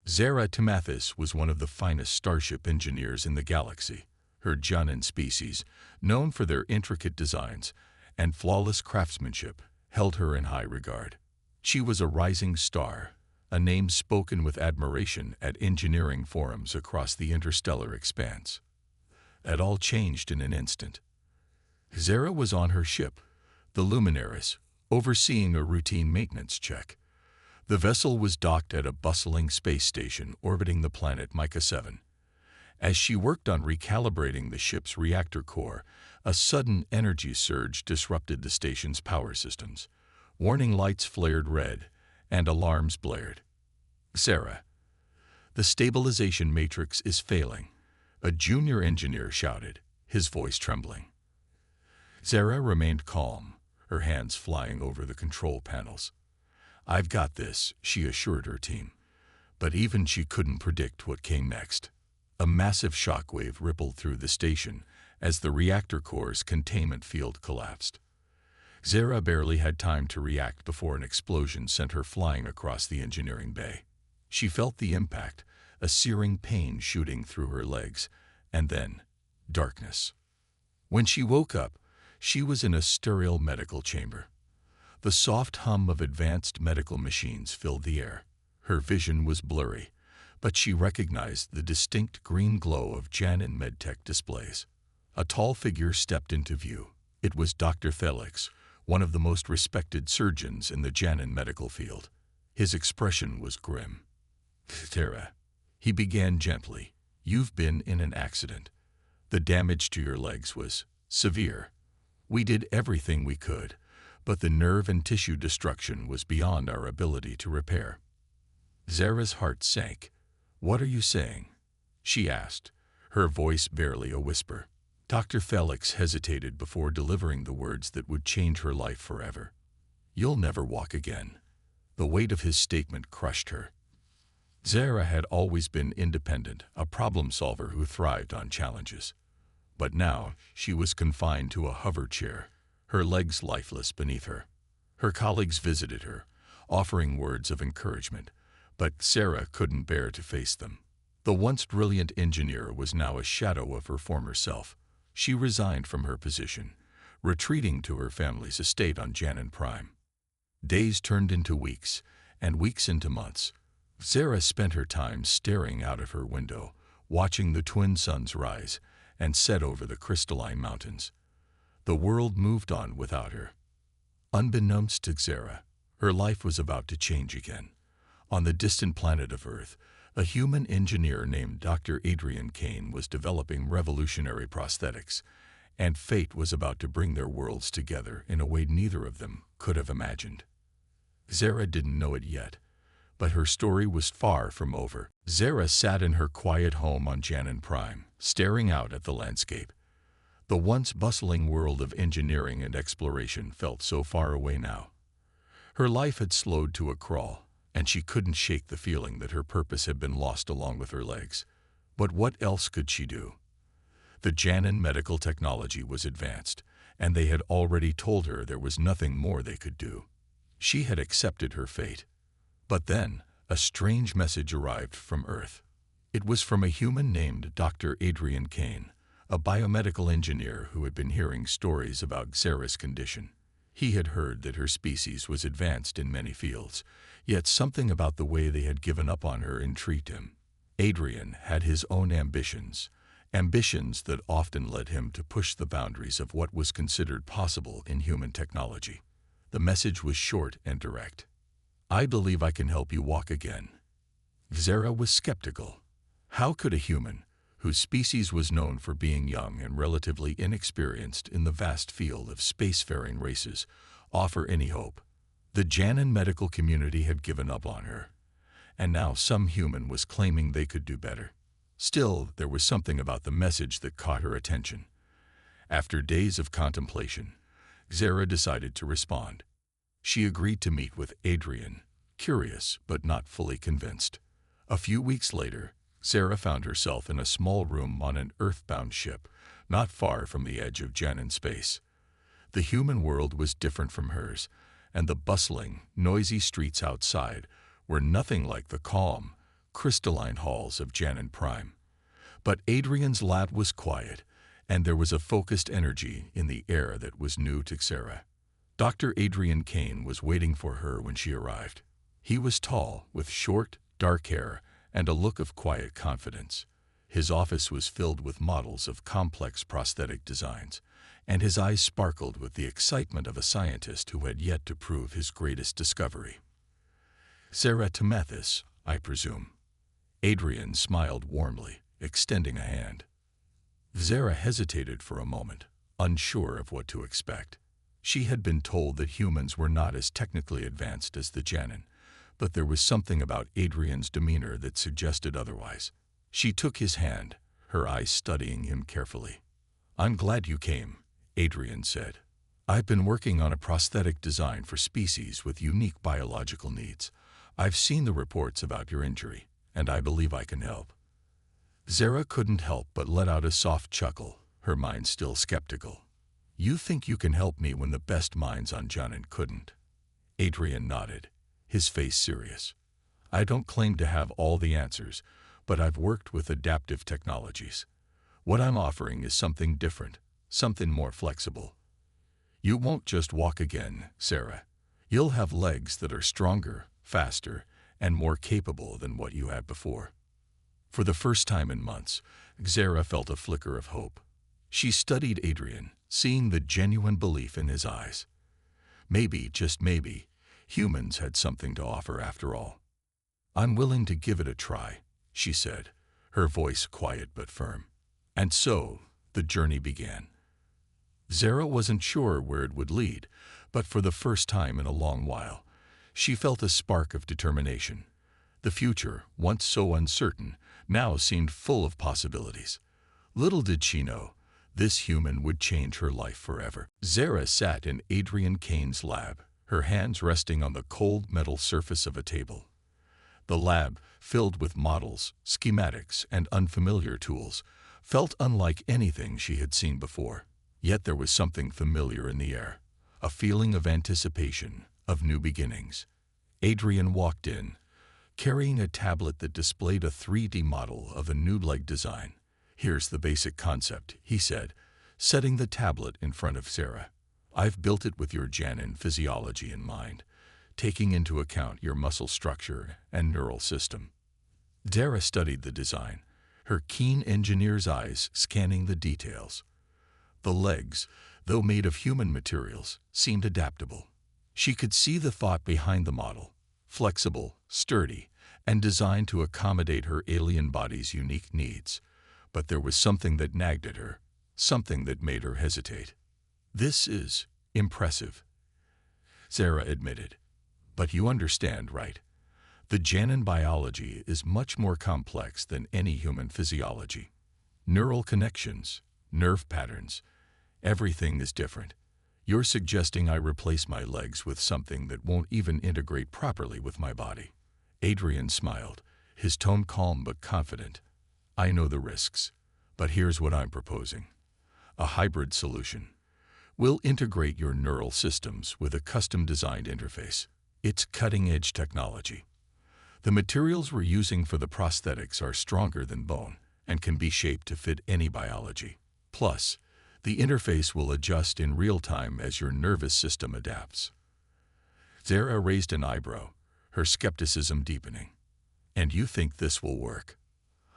Zara Tamathis was one of the finest starship engineers in the galaxy. Her Janin species, known for their intricate designs and flawless craftsmanship, held her in high regard. She was a rising star, a name spoken with admiration at engineering forums across the interstellar expanse. It all changed in an instant. Zara was on her ship, the Luminaris, overseeing a routine maintenance check. The vessel was docked at a bustling space station orbiting the planet Micah 7. As she worked on recalibrating the ship's reactor core, a sudden energy surge disrupted the station's power systems. Warning lights flared red, and alarms blared. "Zara, the stabilization matrix is failing," a junior engineer shouted, his voice trembling. Zara remained calm, her hands flying over the control panels. "I've got this," she assured her team. But even she couldn't predict what came next. A massive shockwave rippled through the station as the reactor core's containment field collapsed. Zara barely had time to react before an explosion sent her flying across the engineering bay. She felt the impact, a searing pain shooting through her legs, and then darkness. When she woke up, she was in a sterile medical chamber. The soft hum of advanced medical machines filled the air. Her vision was blurry, but she recognized the distinct green glow of Janin medtech displays. A tall figure stepped into view. It was Dr. Felix, one of the most respected surgeons in the Janin medical field. His expression was grim. "Zara," he began gently, "you've been in an accident. The damage to your legs was severe. We did everything we could, but the nerve and tissue destruction was beyond our ability to repair." Zara's heart sank. "What are you saying?" she asked, her voice barely a whisper. Dr. Felix hesitated before delivering the words that would change her life forever. "You'll never walk again." The weight of his statement crushed her. Zara had always been independent, a problem solver who thrived on challenges. But now she was confined to a hover chair, her legs lifeless beneath her. Her colleagues visited her, offering words of encouragement, but Zara couldn't bear to face them. The once brilliant engineer was now a shadow of her former self. She resigned from her position, retreating to her family's estate on Janin Prime. Days turned into weeks, and weeks into months. Zara spent her time staring out of her window, watching the twin suns rise and set over the crystalline mountains. The world moved on without her. Unbeknownst to Zara, her life was about to change again. On the distant planet of Earth, a human engineer named Dr. Adrian Kane was developing revolutionary prosthetics, and fate was about to bring their worlds together in a way neither of them could have imagined. Zara didn't know it yet, but her story was far from over. Zara sat in her quiet home on Janin Prime, staring out at the landscape. The once bustling world of engineering and exploration felt so far away now. Her life had slowed to a crawl, and she couldn't shake the feeling that her purpose had been lost along with her legs. But what else could she do? The Janin medical technology was advanced, and they had already told her there was nothing more they could do. She had accepted her fate. But then, a strange message arrived from Earth. It was from a human named Dr. Adrian Kane, a biomedical engineer who had been hearing stories about Zara's condition. He had heard that her species was advanced in many fields, yet something about the way they had given up on her intrigued him. Adrian had his own ambitions that often led him to push the boundaries of what was considered possible in human technology. The message was short and direct. "I believe I can help you walk again." Zara was skeptical. How could a human, whose species was known for being young and relatively inexperienced in the vast field of spacefaring races, offer any hope? The Janin medical community had given up on her, and now some human was claiming they could do better. Still, there was something about the message that caught her attention. After days of contemplation, Zara decided to respond. She agreed to meet with Adrian, curious but not fully convinced. A few weeks later, Zara found herself in a small room on an Earthbound ship, not far from the edge of Janin space. The human world was different from hers, and the bustling, noisy streets outside were nothing like the calm, crystalline halls of Janin Prime. But Adrian's lab was quiet, and there was a focused energy in the air that was new to Sarah. Dr. Adrian Kane was waiting for her when she arrived. He was tall, with short, dark hair and a look of quiet confidence. His office was filled with models of complex prosthetic designs, and his eyes sparkled with the excitement of a scientist who had yet to prove his greatest discovery. "Sarah Timethis, I presume." Adrian smiled warmly, extending a hand. Sarah hesitated for a moment, unsure of what to expect. She had been told that humans were not as technically advanced as the Janin, but there was something about Adrian's demeanor that suggested otherwise. She took his hand, her eyes studying him carefully. "I'm glad you came," Adrian said. "I've been working on a prosthetic design for species with unique biological needs. I've seen the reports about your injury, and I believe I can help." Sarah couldn't help but let out a soft chuckle, her mind still skeptical. "You think you can help me when the best minds on Janin couldn't?" Adrian nodded, his face serious. "I don't claim to have all the answers, but I've worked with adaptive technologies. What I'm offering is something different, something more flexible. You won't just walk again, Sarah. You'll have legs that are stronger, faster, and more capable than what you had before." For the first time in months, Sarah felt a flicker of hope. She studied Adrian, seeing the genuine belief in his eyes. Maybe, just maybe, humans had something to offer after all. "I'm willing to give it a try," she said, her voice quiet but firm. And so, the journey began. Sarah wasn't sure where it would lead, but for the first time in a long while, she felt a spark of determination. The future, once so uncertain, now seemed full of possibilities. Little did she know, this human would change her life forever. Sarah sat in Adrian Kane's lab, her hands resting on the cold metal surface of a table. The lab, filled with models, schematics, and unfamiliar tools, felt unlike anything she had seen before. Yet there was something familiar in the air, a feeling of anticipation, of new beginnings. Adrian walked in, carrying a tablet that displayed a 3D model of a new leg design. "Here's the basic concept," he said, setting the tablet in front of Sarah. "I've built it with your Janin physiology in mind, taking into account your muscle structure and neural system." Sarah studied the design, her keen engineer's eyes scanning the details. The legs, though made of human materials, seemed adaptable. She could see the thought behind the model, flexible, sturdy, and designed to accommodate her alien body's unique needs. But there was something that nagged at her, something that made her hesitate. "This is impressive," Sarah admitted. "But you understand, right? The Janin biology is much more complex than any human physiology. Neural connections, nerve patterns, everything is different. You're suggesting I replace my legs with something that won't even integrate properly with my body." Adrian smiled, his tone calm but confident. "I know the risks, but here's what I'm proposing. A hybrid solution. We'll integrate your neural systems with a custom-designed interface. It's cutting-edge technology. The materials we're using for the prosthetics are stronger than bone and can be shaped to fit any biology. Plus, the interface will adjust in real time as your nervous system adapts." Sarah raised an eyebrow, her skepticism deepening. "And you think this will work?"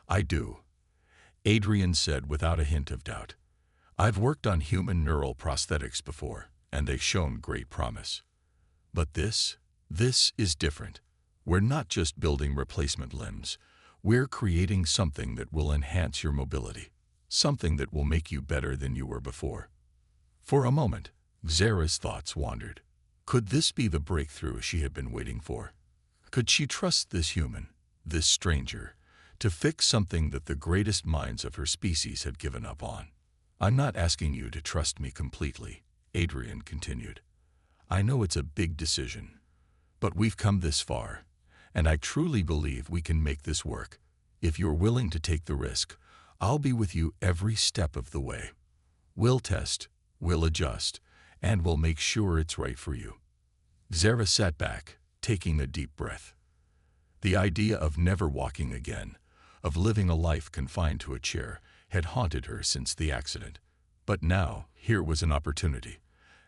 "I do," Adrian said without a hint of doubt. "I've worked on human neural prosthetics before, and they've shown great promise. But this is different. We're not just building replacement limbs. We're creating something that will enhance your mobility, something that will make you better than you were before." For a moment, Sarah's thoughts wandered. Could this be the breakthrough she had been waiting for? Could she trust this human, this stranger, to fix something that the greatest minds of her species had given up on? "I'm not asking you to trust me completely," Adrian continued. "I know it's a big decision, but we've come this far, and I truly believe we can make this work. If you're willing to take the risk, I'll be with you every step of the way. We'll test, we'll adjust, and we'll make sure it's right for you." Sarah sat back, taking a deep breath. The idea of never walking again, of living a life confined to a chair, had haunted her since the accident. But now, here was an opportunity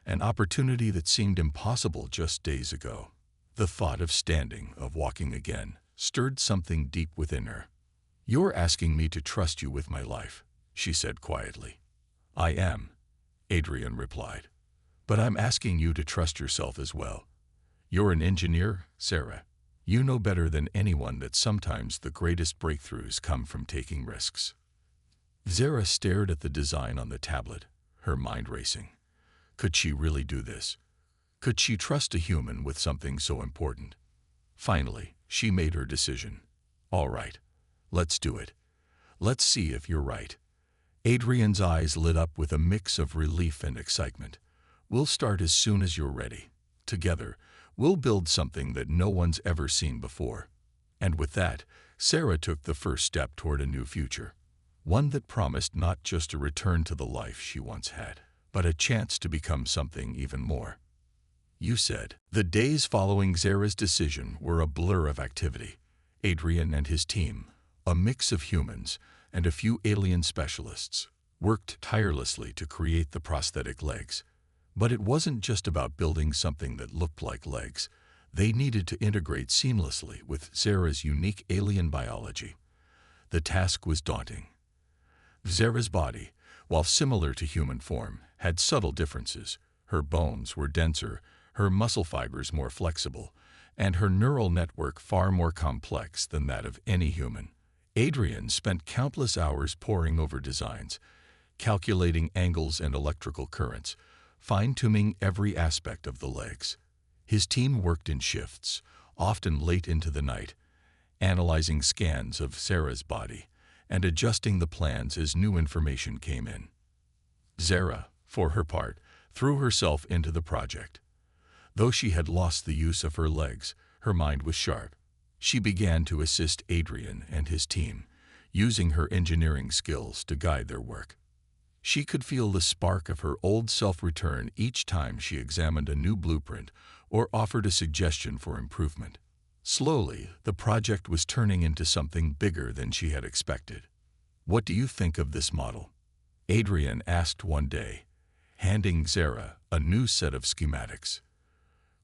that seemed impossible just days ago. The thought of standing, of walking again, stirred something deep within her. "You're asking me to trust you with my life," she said quietly. "I am," Adrian replied. "But I'm asking you to trust yourself as well. You're an engineer, Sarah. You know better than anyone that sometimes the greatest breakthroughs come from taking risks." Sarah stared at the design on the tablet, her mind racing. Could she really do this? Could she trust a human with something so important? Finally, she made her decision. "All right, let's do it. Let's see if you're right." Adrian's eyes lit up with a mix of relief and excitement. "We'll start as soon as you're ready. Together, we'll build something that no one's ever seen before." And with that, Sarah took the first step toward a new future. One that promised not just a return to the life she once had, but a chance to become something even more. "You said." The days following Sarah's decision were a blur of activity. Adrian and his team, a mix of humans and a few alien specialists, worked tirelessly to create the prosthetic legs. But it wasn't just about building something that looked like legs. They needed to integrate seamlessly with Sarah's unique alien biology. The task was daunting. Sarah's body, while similar to human form, had subtle differences. Her bones were denser, her muscle fibers more flexible, and her neural network far more complex than that of any human. Adrian spent countless hours poring over designs, calculating angles and electrical currents, fine-tuning every aspect of the legs. His team worked in shifts, often late into the night, analyzing scans of Sarah's body and adjusting the plans as new information came in. Sarah, for her part, threw herself into the project. Though she had lost the use of her legs, her mind was sharp. She began to assist Adrian and his team, using her engineering skills to guide their work. She could feel the spark of her old self return each time she examined a new blueprint or offered a suggestion for improvement. Slowly, the project was turning into something bigger than she had expected. "What do you think of this model?" Adrian asked one day, handing Sarah a new set of schematics.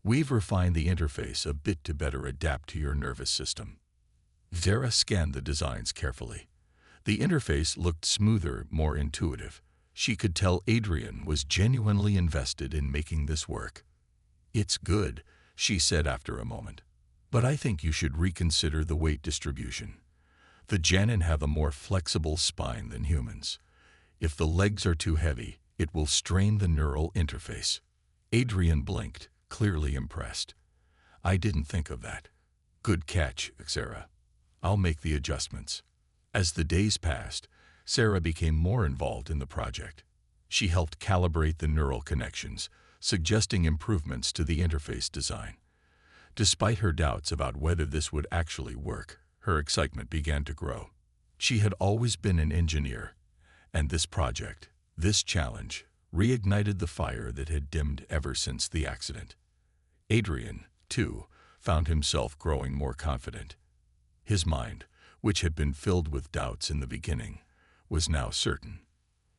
"We've refined the interface a bit to better adapt to your nervous system." Sarah scanned the designs carefully. The interface looked smoother, more intuitive. She could tell Adrian was genuinely invested in making this work. "It's good," she said after a moment. "But I think you should reconsider the weight distribution. The Genin have a more flexible spine than humans. If the legs are too heavy, it will strain the neural interface." Adrian blinked, clearly impressed. "I didn't think of that." "Good catch, Sarah. I'll make the adjustments." As the days passed, Sarah became more involved in the project. She helped calibrate the neural connections, suggesting improvements to the interface design. Despite her doubts about whether this would actually work, her excitement began to grow. She had always been an engineer, and this project, this challenge, reignited the fire that had dimmed ever since the accident. Adrian, too, found himself growing more confident. His mind, which had been filled with doubts in the beginning, was now certain.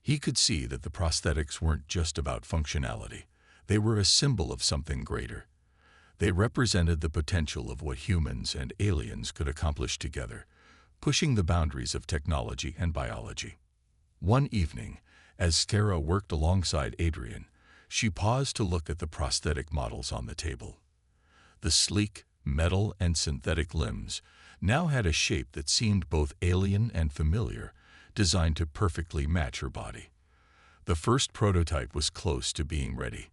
He could see that the prosthetics weren't just about functionality. They were a symbol of something greater. They represented the potential of what humans and aliens could accomplish together, pushing the boundaries of technology and biology. One evening, as Sarah worked alongside Adrian, she paused to look at the prosthetic models on the table. The sleek, metal and synthetic limbs now had a shape that seemed both alien and familiar, designed to perfectly match her body. The first prototype was close to being ready.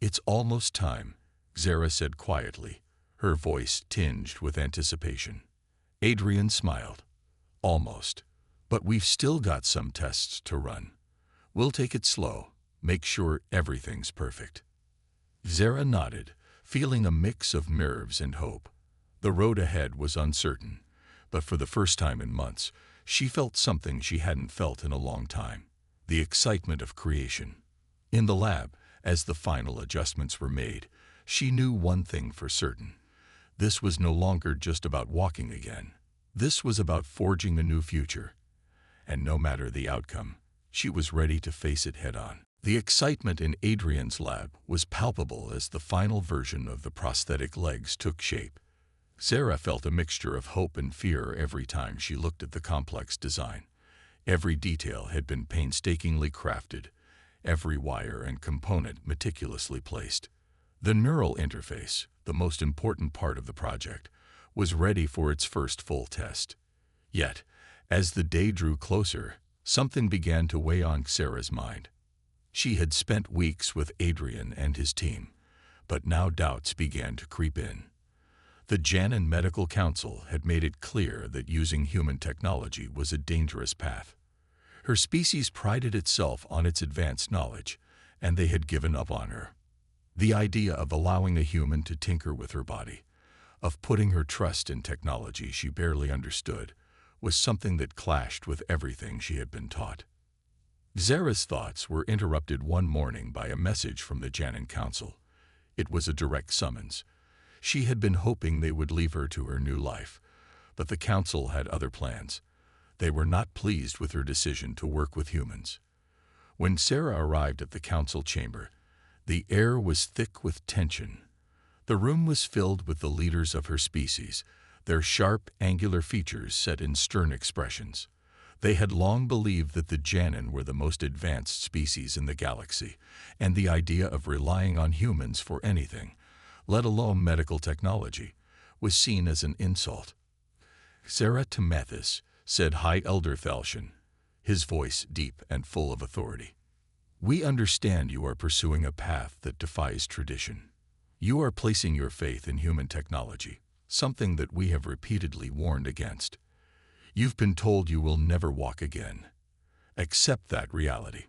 "It's almost time," Sarah said quietly, her voice tinged with anticipation. Adrian smiled. "Almost. But we've still got some tests to run. We'll take it slow, make sure everything's perfect." Sarah nodded, feeling a mix of nerves and hope. The road ahead was uncertain, but for the first time in months, she felt something she hadn't felt in a long time: the excitement of creation. In the lab, as the final adjustments were made, she knew one thing for certain: This was no longer just about walking again. This was about forging a new future. And no matter the outcome, she was ready to face it head-on. The excitement in Adrian's lab was palpable as the final version of the prosthetic legs took shape. Sarah felt a mixture of hope and fear every time she looked at the complex design. Every detail had been painstakingly crafted, every wire and component meticulously placed. The neural interface, the most important part of the project, was ready for its first full test. Yet, as the day drew closer, something began to weigh on Sarah's mind. She had spent weeks with Adrian and his team, but now doubts began to creep in. The Janin Medical Council had made it clear that using human technology was a dangerous path. Her species prided itself on its advanced knowledge, and they had given up on her. The idea of allowing a human to tinker with her body, of putting her trust in technology she barely understood, was something that clashed with everything she had been taught. Zara's thoughts were interrupted one morning by a message from the Janin Council. It was a direct summons. She had been hoping they would leave her to her new life, but the council had other plans. They were not pleased with her decision to work with humans. When Sarah arrived at the council chamber, the air was thick with tension. The room was filled with the leaders of her species, their sharp, angular features set in stern expressions. They had long believed that the Janin were the most advanced species in the galaxy, and the idea of relying on humans for anything, let alone medical technology, was seen as an insult. Sarah Temethis, said High Elder Thalshan, his voice deep and full of authority. We understand you are pursuing a path that defies tradition. You are placing your faith in human technology, something that we have repeatedly warned against. You've been told you will never walk again. Accept that reality.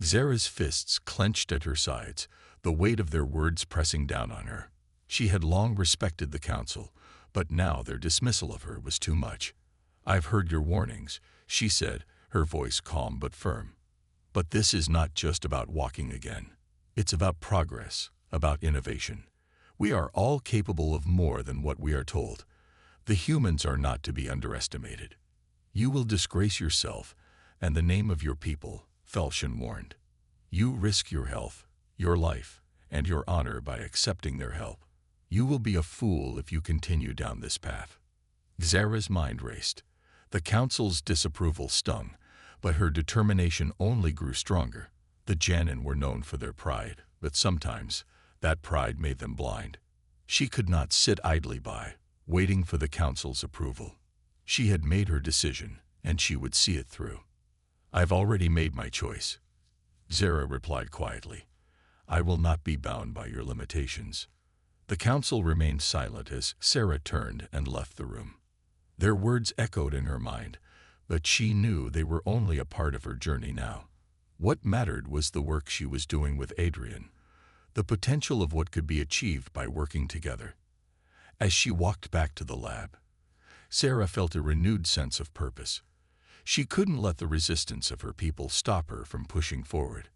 Zara's fists clenched at her sides, the weight of their words pressing down on her. She had long respected the council, but now their dismissal of her was too much. I've heard your warnings, she said, her voice calm but firm. But this is not just about walking again. It's about progress, about innovation. We are all capable of more than what we are told. The humans are not to be underestimated. You will disgrace yourself and the name of your people, Thalshan warned. You risk your health, your life, and your honor by accepting their help. You will be a fool if you continue down this path. Zara's mind raced. The council's disapproval stung, but her determination only grew stronger. The Janin were known for their pride, but sometimes that pride made them blind. She could not sit idly by, waiting for the council's approval. She had made her decision, and she would see it through. I've already made my choice, Zara replied quietly. I will not be bound by your limitations. The council remained silent as Sarah turned and left the room. Their words echoed in her mind, but she knew they were only a part of her journey now. What mattered was the work she was doing with Adrian, the potential of what could be achieved by working together. As she walked back to the lab, Sarah felt a renewed sense of purpose. She couldn't let the resistance of her people stop her from pushing forward.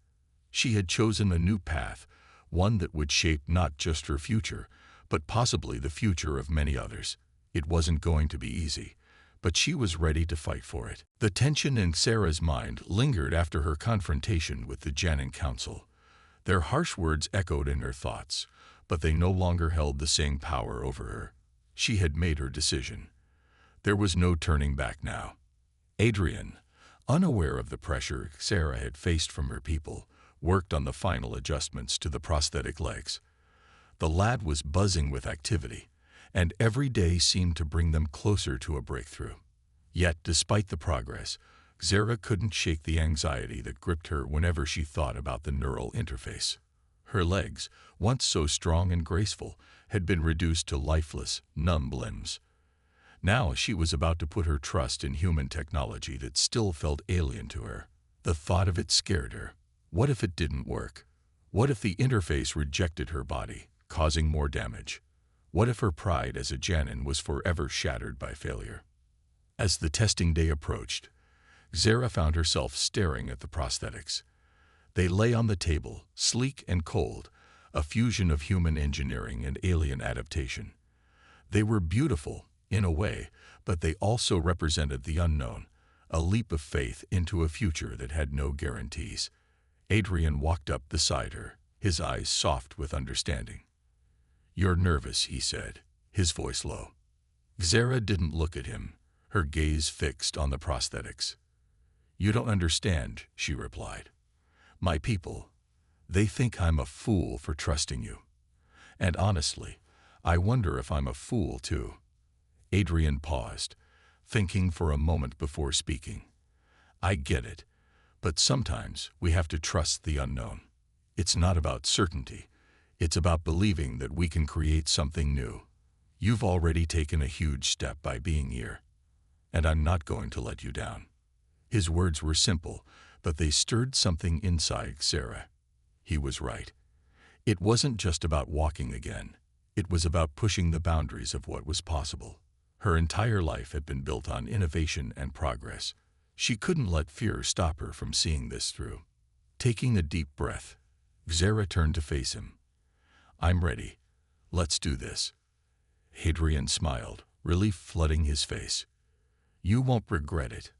She had chosen a new path, one that would shape not just her future, but possibly the future of many others. It wasn't going to be easy, but she was ready to fight for it. The tension in Sarah's mind lingered after her confrontation with the Janin Council. Their harsh words echoed in her thoughts, but they no longer held the same power over her. She had made her decision. There was no turning back now. Adrian, unaware of the pressure Sarah had faced from her people, worked on the final adjustments to the prosthetic legs. The lab was buzzing with activity, and every day seemed to bring them closer to a breakthrough. Yet, despite the progress, Zara couldn't shake the anxiety that gripped her whenever she thought about the neural interface. Her legs, once so strong and graceful, had been reduced to lifeless, numb limbs. Now she was about to put her trust in human technology that still felt alien to her. The thought of it scared her. What if it didn't work? What if the interface rejected her body, causing more damage? What if her pride as a Janin was forever shattered by failure? As the testing day approached, Zara found herself staring at the prosthetics. They lay on the table, sleek and cold, a fusion of human engineering and alien adaptation. They were beautiful, in a way, but they also represented the unknown, a leap of faith into a future that had no guarantees. Adrian walked up beside her, his eyes soft with understanding. "You're nervous," he said, his voice low. Xera didn't look at him, her gaze fixed on the prosthetics. "You don't understand," she replied. "My people, they think I'm a fool for trusting you. And honestly, I wonder if I'm a fool too." Adrian paused, thinking for a moment before speaking. "I get it, but sometimes we have to trust the unknown. It's not about certainty. It's about believing that we can create something new. You've already taken a huge step by being here, and I'm not going to let you down." His words were simple, but they stirred something inside Xera. He was right. It wasn't just about walking again. It was about pushing the boundaries of what was possible. Her entire life had been built on innovation and progress. She couldn't let fear stop her from seeing this through. Taking a deep breath, Xera turned to face him. "I'm ready. Let's do this." Hadrian smiled, relief flooding his face. "You won't regret it.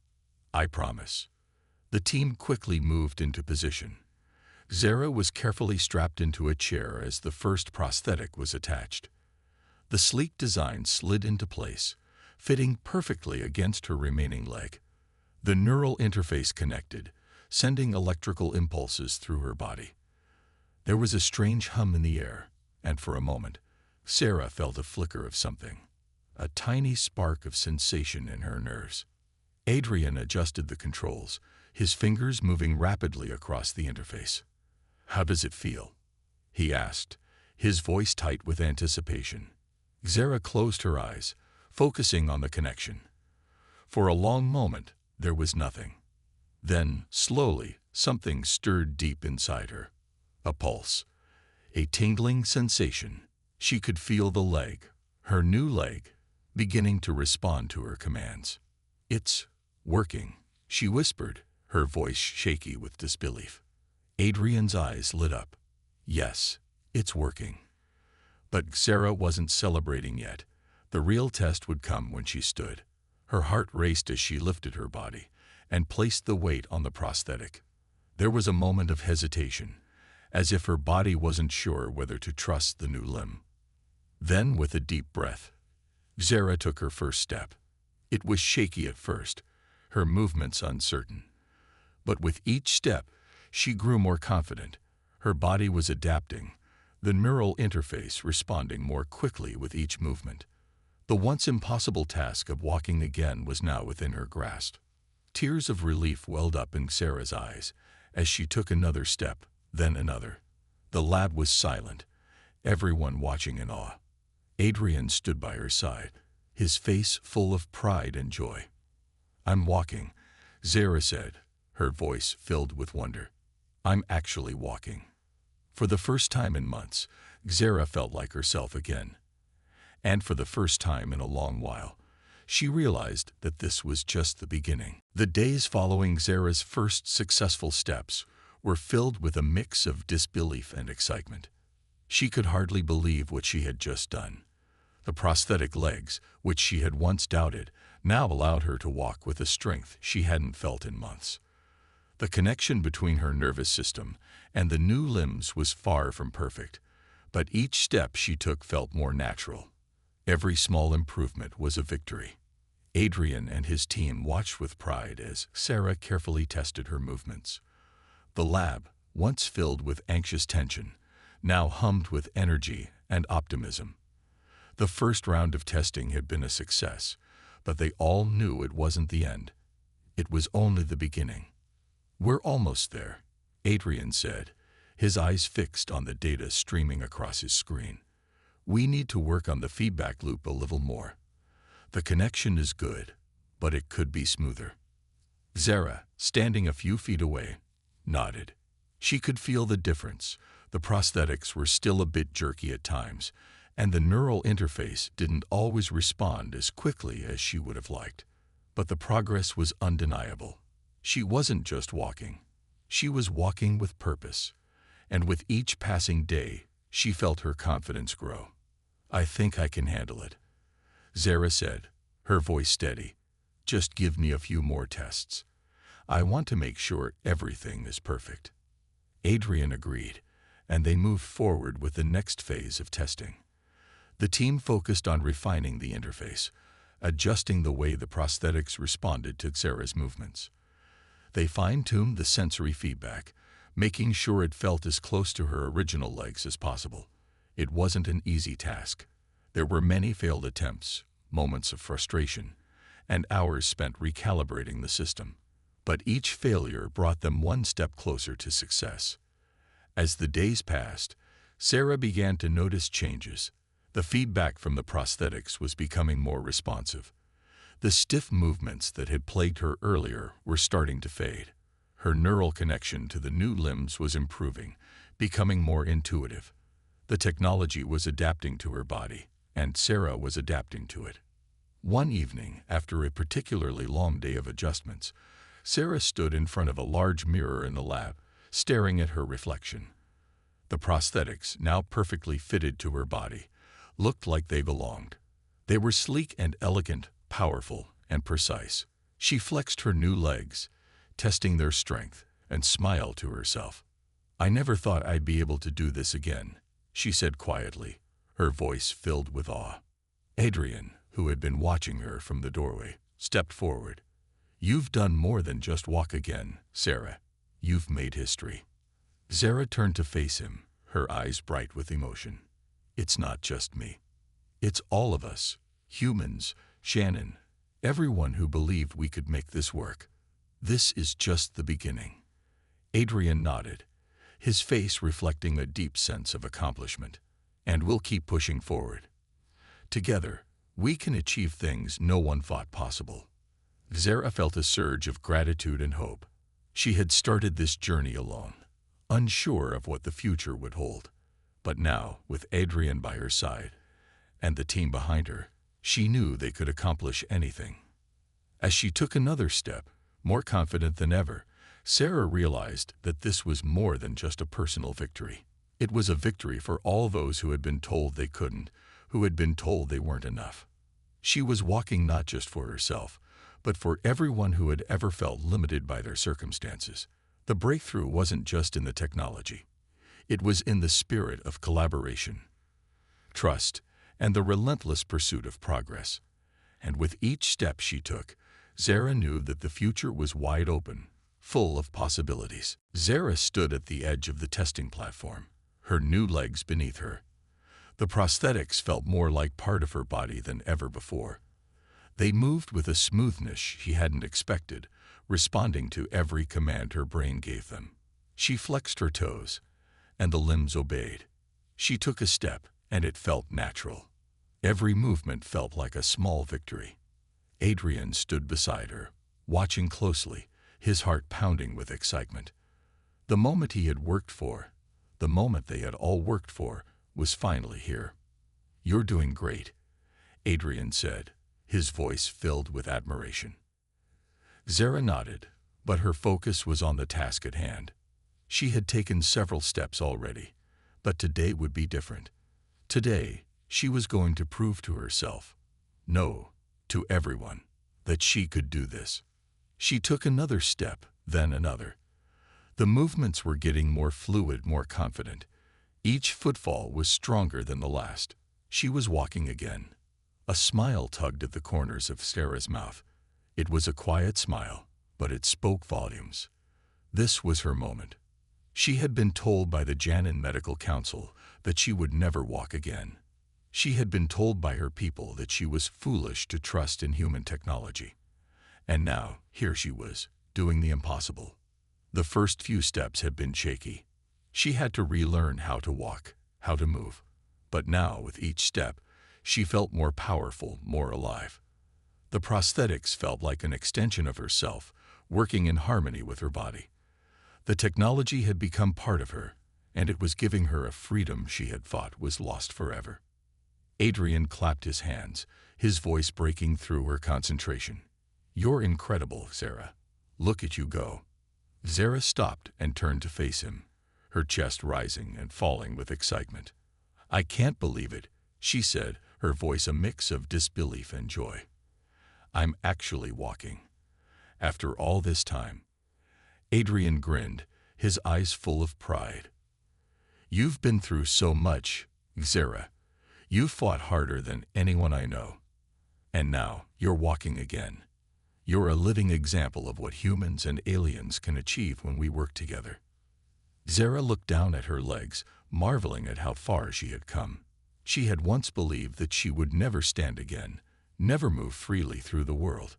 I promise." The team quickly moved into position. Xera was carefully strapped into a chair as the first prosthetic was attached. The sleek design slid into place, fitting perfectly against her remaining leg. The neural interface connected, sending electrical impulses through her body. There was a strange hum in the air, and for a moment, Xera felt a flicker of something, a tiny spark of sensation in her nerves. Adrian adjusted the controls, his fingers moving rapidly across the interface. "How does it feel?" he asked, his voice tight with anticipation. Xera closed her eyes, focusing on the connection. For a long moment, there was nothing. Then, slowly, something stirred deep inside her. A pulse. A tingling sensation. She could feel the leg, her new leg, beginning to respond to her commands. "It's working," she whispered, her voice shaky with disbelief. Adrian's eyes lit up. "Yes, it's working." But Xera wasn't celebrating yet. The real test would come when she stood. Her heart raced as she lifted her body and placed the weight on the prosthetic. There was a moment of hesitation, as if her body wasn't sure whether to trust the new limb. Then, with a deep breath, Xera took her first step. It was shaky at first, her movements uncertain. But with each step, she grew more confident. Her body was adapting, the neural interface responding more quickly with each movement. The once impossible task of walking again was now within her grasp. Tears of relief welled up in Xera's eyes as she took another step, then another. The lab was silent, everyone watching in awe. Adrian stood by her side, his face full of pride and joy. "I'm walking," Xera said, her voice filled with wonder. "I'm actually walking." For the first time in months, Xera felt like herself again. And for the first time in a long while, she realized that this was just the beginning. The days following Xera's first successful steps were filled with a mix of disbelief and excitement. She could hardly believe what she had just done. The prosthetic legs, which she had once doubted, now allowed her to walk with a strength she hadn't felt in months. The connection between her nervous system and the new limbs was far from perfect, but each step she took felt more natural. Every small improvement was a victory. Adrian and his team watched with pride as Xera carefully tested her movements. The lab, once filled with anxious tension, now hummed with energy and optimism. The first round of testing had been a success, but they all knew it wasn't the end. It was only the beginning. "We're almost there," Adrian said, his eyes fixed on the data streaming across his screen. "We need to work on the feedback loop a little more. The connection is good, but it could be smoother." Xera, standing a few feet away, nodded. She could feel the difference. The prosthetics were still a bit jerky at times, and the neural interface didn't always respond as quickly as she would have liked. But the progress was undeniable. She wasn't just walking. She was walking with purpose, and with each passing day, she felt her confidence grow. "I think I can handle it," Zara said, her voice steady. Just give me a few more tests. I want to make sure everything is perfect. Adrian agreed, and they moved forward with the next phase of testing. The team focused on refining the interface, adjusting the way the prosthetics responded to Zara's movements. They fine-tuned the sensory feedback, making sure it felt as close to her original legs as possible. It wasn't an easy task. There were many failed attempts, moments of frustration, and hours spent recalibrating the system. But each failure brought them one step closer to success. As the days passed, Sarah began to notice changes. The feedback from the prosthetics was becoming more responsive. The stiff movements that had plagued her earlier were starting to fade. Her neural connection to the new limbs was improving, becoming more intuitive. The technology was adapting to her body, and Sarah was adapting to it. One evening, after a particularly long day of adjustments, Sarah stood in front of a large mirror in the lab, staring at her reflection. The prosthetics, now perfectly fitted to her body, looked like they belonged. They were sleek and elegant, powerful and precise. She flexed her new legs, testing their strength, and smiled to herself. I never thought I'd be able to do this again, she said quietly, her voice filled with awe. Adrian, who had been watching her from the doorway, stepped forward. You've done more than just walk again, Sarah. You've made history. Sarah turned to face him, her eyes bright with emotion. It's not just me. It's all of us, humans, Shannon, everyone who believed we could make this work. This is just the beginning. Adrian nodded, his face reflecting a deep sense of accomplishment. And we'll keep pushing forward. Together, we can achieve things no one thought possible. Zara felt a surge of gratitude and hope. She had started this journey alone, unsure of what the future would hold. But now, with Adrian by her side and the team behind her, she knew they could accomplish anything. As she took another step, more confident than ever, Sarah realized that this was more than just a personal victory. It was a victory for all those who had been told they couldn't, who had been told they weren't enough. She was walking not just for herself, but for everyone who had ever felt limited by their circumstances. The breakthrough wasn't just in the technology. It was in the spirit of collaboration, trust, and the relentless pursuit of progress. And with each step she took, Zara knew that the future was wide open, full of possibilities. Zara stood at the edge of the testing platform, her new legs beneath her. The prosthetics felt more like part of her body than ever before. They moved with a smoothness she hadn't expected, responding to every command her brain gave them. She flexed her toes, and the limbs obeyed. She took a step, and it felt natural. Every movement felt like a small victory. Adrian stood beside her, watching closely, his heart pounding with excitement. The moment he had worked for, the moment they had all worked for, was finally here. "You're doing great," Adrian said, his voice filled with admiration. Zara nodded, but her focus was on the task at hand. She had taken several steps already, but today would be different. Today, she was going to prove to herself, no, to everyone, that she could do this. She took another step, then another. The movements were getting more fluid, more confident. Each footfall was stronger than the last. She was walking again. A smile tugged at the corners of Sarah's mouth. It was a quiet smile, but it spoke volumes. This was her moment. She had been told by the Janin Medical Council that she would never walk again. She had been told by her people that she was foolish to trust in human technology. And now, here she was, doing the impossible. The first few steps had been shaky. She had to relearn how to walk, how to move. But now, with each step, she felt more powerful, more alive. The prosthetics felt like an extension of herself, working in harmony with her body. The technology had become part of her, and it was giving her a freedom she had thought was lost forever. Adrian clapped his hands, his voice breaking through her concentration. "You're incredible, Zara. Look at you go." Zara stopped and turned to face him, her chest rising and falling with excitement. "I can't believe it," she said, her voice a mix of disbelief and joy. "I'm actually walking. After all this time." Adrian grinned, his eyes full of pride. "You've been through so much, Xera. You've fought harder than anyone I know. And now you're walking again. You're a living example of what humans and aliens can achieve when we work together." Xera looked down at her legs, marveling at how far she had come. She had once believed that she would never stand again, never move freely through the world.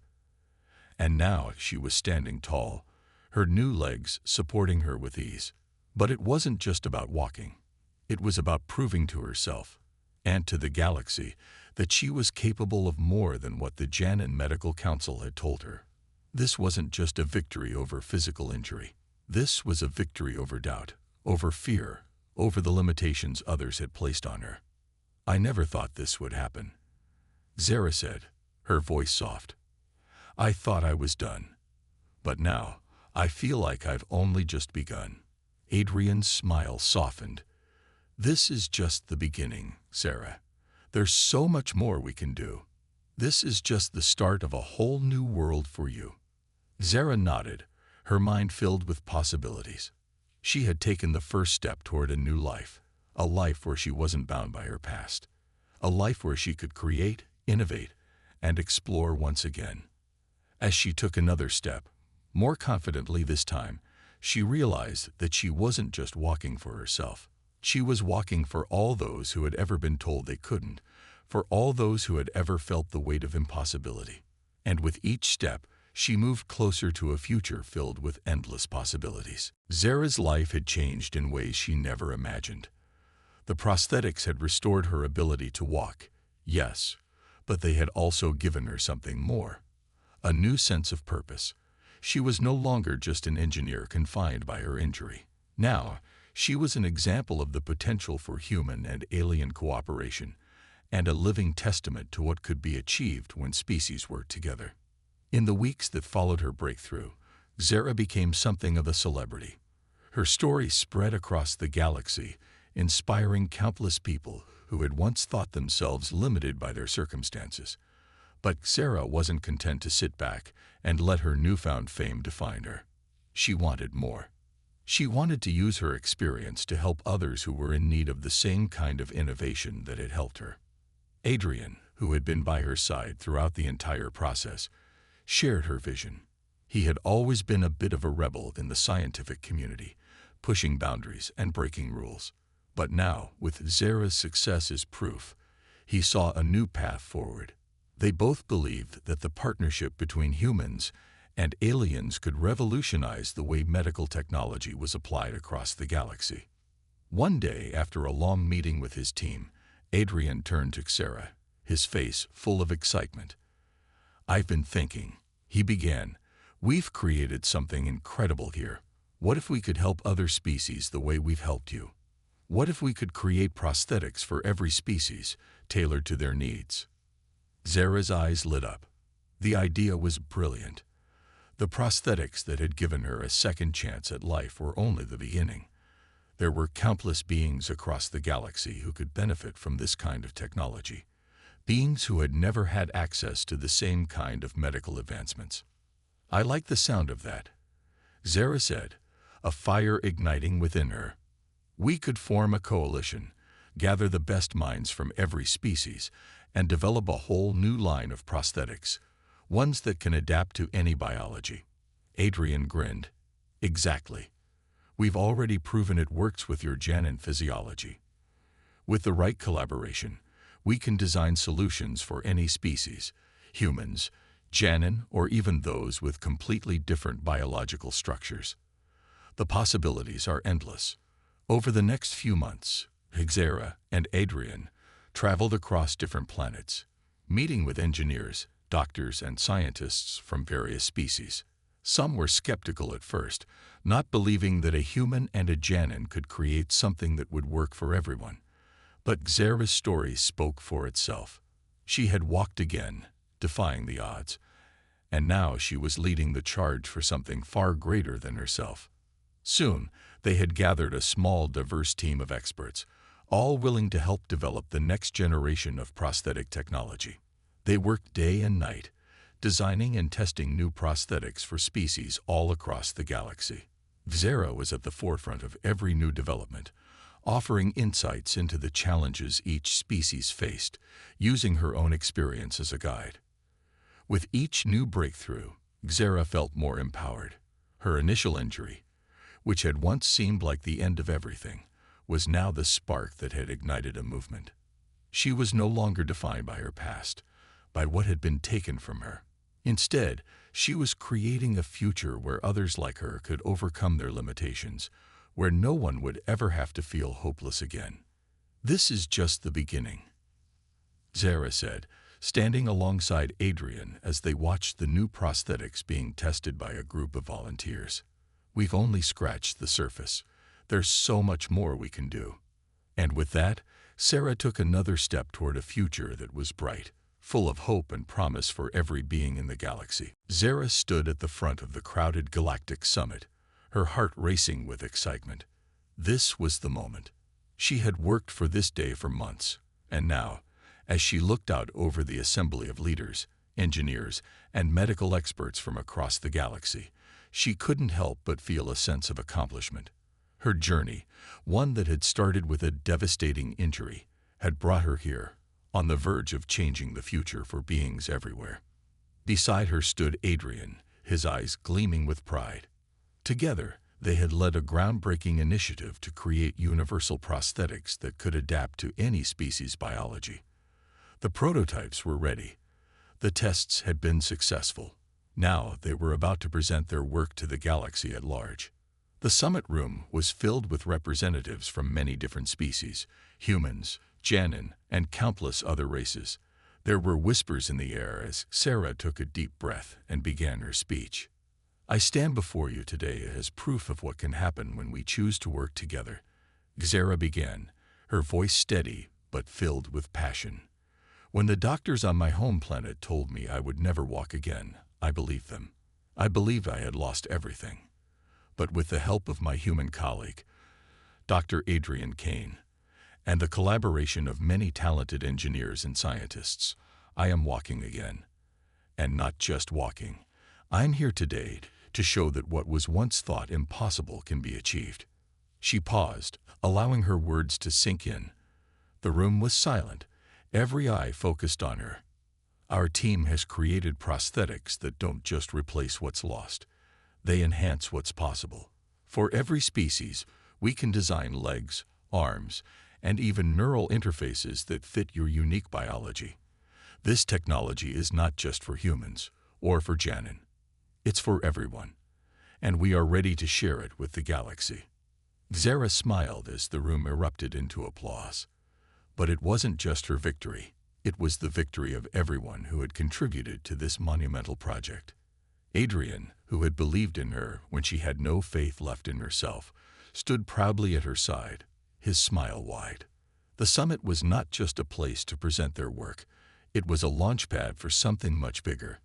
And now she was standing tall, her new legs supporting her with ease. But it wasn't just about walking. It was about proving to herself, and to the galaxy, that she was capable of more than what the Janin Medical Council had told her. This wasn't just a victory over physical injury. This was a victory over doubt, over fear, over the limitations others had placed on her. "I never thought this would happen," Xera said, her voice soft. "I thought I was done. But now, I feel like I've only just begun." Adrian's smile softened. "This is just the beginning, Xera. There's so much more we can do. This is just the start of a whole new world for you." Xera nodded, her mind filled with possibilities. She had taken the first step toward a new life, a life where she wasn't bound by her past, a life where she could create, innovate, and explore once again. As she took another step, more confidently this time, she realized that she wasn't just walking for herself. She was walking for all those who had ever been told they couldn't, for all those who had ever felt the weight of impossibility. And with each step, she moved closer to a future filled with endless possibilities. Xera's life had changed in ways she never imagined. The prosthetics had restored her ability to walk, yes, but they had also given her something more. A new sense of purpose. She was no longer just an engineer confined by her injury. Now, she was an example of the potential for human and alien cooperation, and a living testament to what could be achieved when species work together. In the weeks that followed her breakthrough, Xera became something of a celebrity. Her story spread across the galaxy, inspiring countless people who had once thought themselves limited by their circumstances. But Xera wasn't content to sit back and let her newfound fame define her. She wanted more. She wanted to use her experience to help others who were in need of the same kind of innovation that had helped her. Adrian, who had been by her side throughout the entire process, shared her vision. He had always been a bit of a rebel in the scientific community, pushing boundaries and breaking rules. But now, with Xera's success as proof, he saw a new path forward. They both believed that the partnership between humans and aliens could revolutionize the way medical technology was applied across the galaxy. One day, after a long meeting with his team, Adrian turned to Xera, his face full of excitement. "I've been thinking," he began. "We've created something incredible here. What if we could help other species the way we've helped you? What if we could create prosthetics for every species, tailored to their needs?" Xera's eyes lit up. The idea was brilliant. The prosthetics that had given her a second chance at life were only the beginning. There were countless beings across the galaxy who could benefit from this kind of technology. Beings who had never had access to the same kind of medical advancements. "I like the sound of that," Xera said, a fire igniting within her. "We could form a coalition, gather the best minds from every species, and develop a whole new line of prosthetics, ones that can adapt to any biology." Adrian grinned. "Exactly. We've already proven it works with your Janin physiology. With the right collaboration, we can design solutions for any species, humans, Janin, or even those with completely different biological structures. The possibilities are endless." Over the next few months, Xera and Adrian traveled across different planets, meeting with engineers, doctors, and scientists from various species. Some were skeptical at first, not believing that a human and a Janin could create something that would work for everyone. But Xera's story spoke for itself. She had walked again, defying the odds, and now she was leading the charge for something far greater than herself. Soon, they had gathered a small, diverse team of experts, all willing to help develop the next generation of prosthetic technology. They worked day and night, designing and testing new prosthetics for species all across the galaxy. Xera was at the forefront of every new development, offering insights into the challenges each species faced, using her own experience as a guide. With each new breakthrough, Xera felt more empowered. Her initial injury, which had once seemed like the end of everything, was now the spark that had ignited a movement. She was no longer defined by her past, by what had been taken from her. Instead, she was creating a future where others like her could overcome their limitations, where no one would ever have to feel hopeless again. "This is just the beginning," Xera said, standing alongside Adrian as they watched the new prosthetics being tested by a group of volunteers. "We've only scratched the surface. There's so much more we can do." And with that, Sarah took another step toward a future that was bright, full of hope and promise for every being in the galaxy. Xera stood at the front of the crowded galactic summit, her heart racing with excitement. This was the moment. She had worked for this day for months, and now, as she looked out over the assembly of leaders, engineers, and medical experts from across the galaxy, she couldn't help but feel a sense of accomplishment. Her journey, one that had started with a devastating injury, had brought her here, on the verge of changing the future for beings everywhere. Beside her stood Adrian, his eyes gleaming with pride. Together, they had led a groundbreaking initiative to create universal prosthetics that could adapt to any species' biology. The prototypes were ready. The tests had been successful. Now they were about to present their work to the galaxy at large. The summit room was filled with representatives from many different species, humans, Janin, and countless other races. There were whispers in the air as Sarah took a deep breath and began her speech. "I stand before you today as proof of what can happen when we choose to work together," Xera began, her voice steady but filled with passion. "When the doctors on my home planet told me I would never walk again, I believed them. I believed I had lost everything. But with the help of my human colleague, Dr. Adrian Kane, and the collaboration of many talented engineers and scientists, I am walking again. And not just walking. I'm here today to show that what was once thought impossible can be achieved." She paused, allowing her words to sink in. The room was silent, every eye focused on her. "Our team has created prosthetics that don't just replace what's lost. They enhance what's possible. For every species, we can design legs, arms, and even neural interfaces that fit your unique biology. This technology is not just for humans or for Janin. It's for everyone, and we are ready to share it with the galaxy." Xera smiled as the room erupted into applause. But it wasn't just her victory. It was the victory of everyone who had contributed to this monumental project. Adrian, who had believed in her when she had no faith left in herself, stood proudly at her side, his smile wide. The summit was not just a place to present their work. It was a launchpad for something much bigger.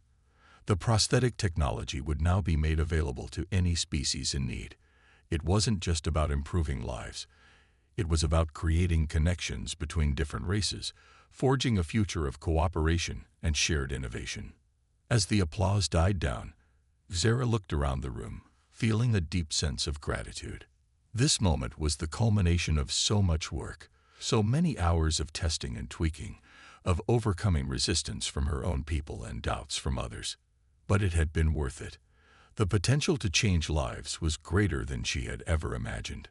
The prosthetic technology would now be made available to any species in need. It wasn't just about improving lives. It was about creating connections between different races, forging a future of cooperation and shared innovation. As the applause died down, Xera looked around the room, feeling a deep sense of gratitude. This moment was the culmination of so much work, so many hours of testing and tweaking, of overcoming resistance from her own people and doubts from others. But it had been worth it. The potential to change lives was greater than she had ever imagined.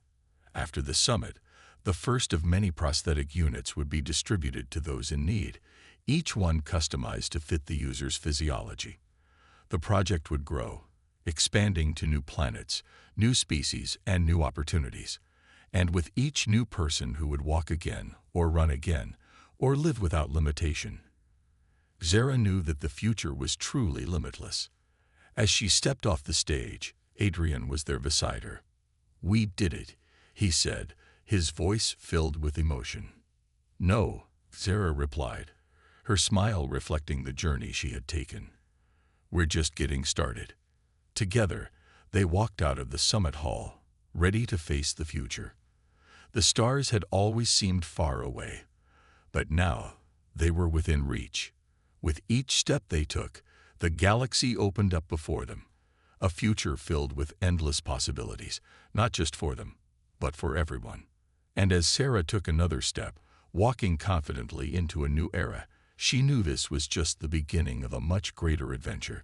After the summit, the first of many prosthetic units would be distributed to those in need, each one customized to fit the user's physiology. The project would grow, expanding to new planets, new species, and new opportunities. And with each new person who would walk again, or run again, or live without limitation, Xera knew that the future was truly limitless. As she stepped off the stage, Adrian was there beside her. "We did it," he said, his voice filled with emotion. "No," Xera replied, her smile reflecting the journey she had taken. "We're just getting started." Together, they walked out of the summit hall, ready to face the future. The stars had always seemed far away, but now they were within reach. With each step they took, the galaxy opened up before them, a future filled with endless possibilities, not just for them, but for everyone. And as Sarah took another step, walking confidently into a new era, she knew this was just the beginning of a much greater adventure.